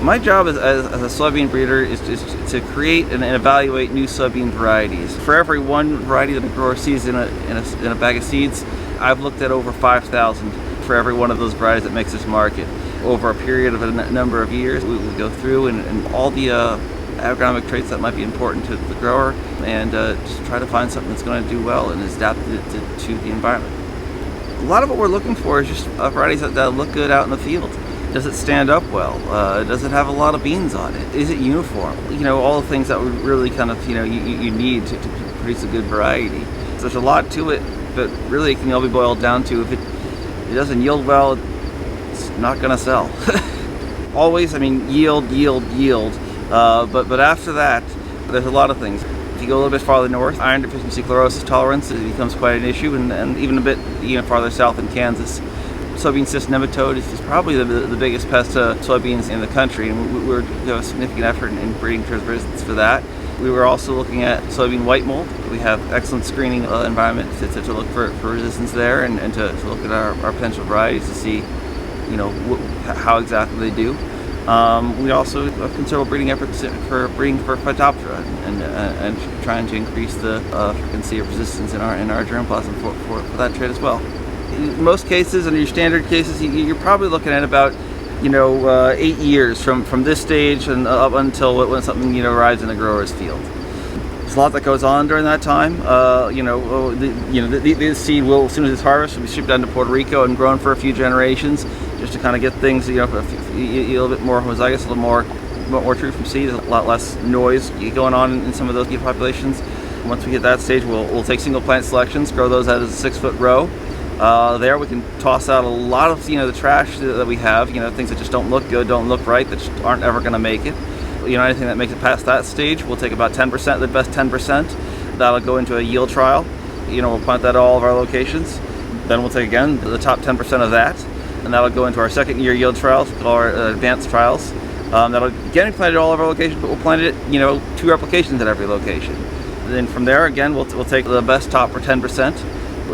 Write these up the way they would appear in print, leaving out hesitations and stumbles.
My job as a soybean breeder is to create and evaluate new soybean varieties. For every one variety that a grower sees in a bag of seeds, I've looked at over 5,000 for every one of those varieties that makes this market. Over a period of a number of years, we will go through and all the agronomic traits that might be important to the grower, and just try to find something that's going to do well and is adapted to the environment. A lot of what we're looking for is just varieties that look good out in the field. Does it stand up well? Does it have a lot of beans on it? Is it uniform? All the things that would really kind of, you need to produce a good variety. So there's a lot to it, but really it can all be boiled down to if it doesn't yield well, it's not going to sell. Always, yield. But after that, there's a lot of things. If you go a little bit farther north, iron deficiency chlorosis tolerance becomes quite an issue, and even a bit farther south in Kansas. Soybean cyst nematode is probably the biggest pest to soybeans in the country, and we're a significant effort in breeding towards resistance for that. We were also looking at soybean white mold. We have excellent screening environment to look for resistance there, and to look at our potential varieties to see how exactly they do. We also have considerable breeding efforts for breeding for Phytophthora and trying to increase the frequency of resistance in our germplasm for that trait as well. In most cases, in your standard cases, you're probably looking at about 8 years from this stage and up until when something arrives in the grower's field. There's a lot that goes on during that time. The seed will, as soon as it's harvested, will be shipped down to Puerto Rico and grown for a few generations, just to kind of get things a little bit more homozygous, a little more true from seed. There's a lot less noise going on in some of those beef populations. Once we hit that stage, we'll take single plant selections, grow those out as a 6-foot row. There we can toss out a lot of the trash that we have, things that just don't look good, don't look right, that just aren't ever going to make it. Anything that makes it past that stage, we'll take about 10%, the best 10%. That'll go into a yield trial. We'll plant that at all of our locations. Then we'll take again the top 10% of that, and that'll go into our second year yield trials, we call our advanced trials. That'll again be planted at all of our locations, but we'll plant it 2 replications at every location. And then from there, again, we'll take the best top for 10%,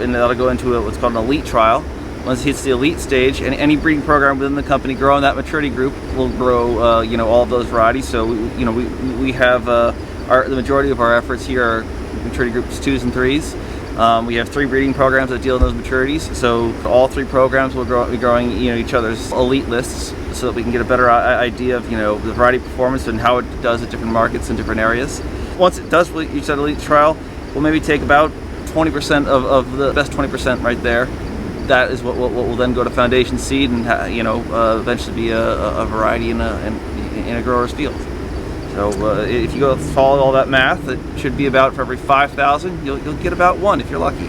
and that'll go into what's called an elite trial. Once it hits the elite stage, and any breeding program within the company growing that maturity group will grow, all of those varieties. So, we have the majority of our efforts here are maturity groups 2s and 3s. We have 3 breeding programs that deal in those maturities. So all 3 programs will be growing, each other's elite lists, so that we can get a better idea of, the variety performance and how it does at different markets and different areas. Once it does reach that elite trial, we'll maybe take about 20% of the best 20% right there. That is what will then go to foundation seed and eventually be a variety in a grower's field. So if you go follow all that math, it should be about for every 5,000 you'll get about 1 if you're lucky.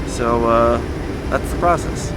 So that's the process.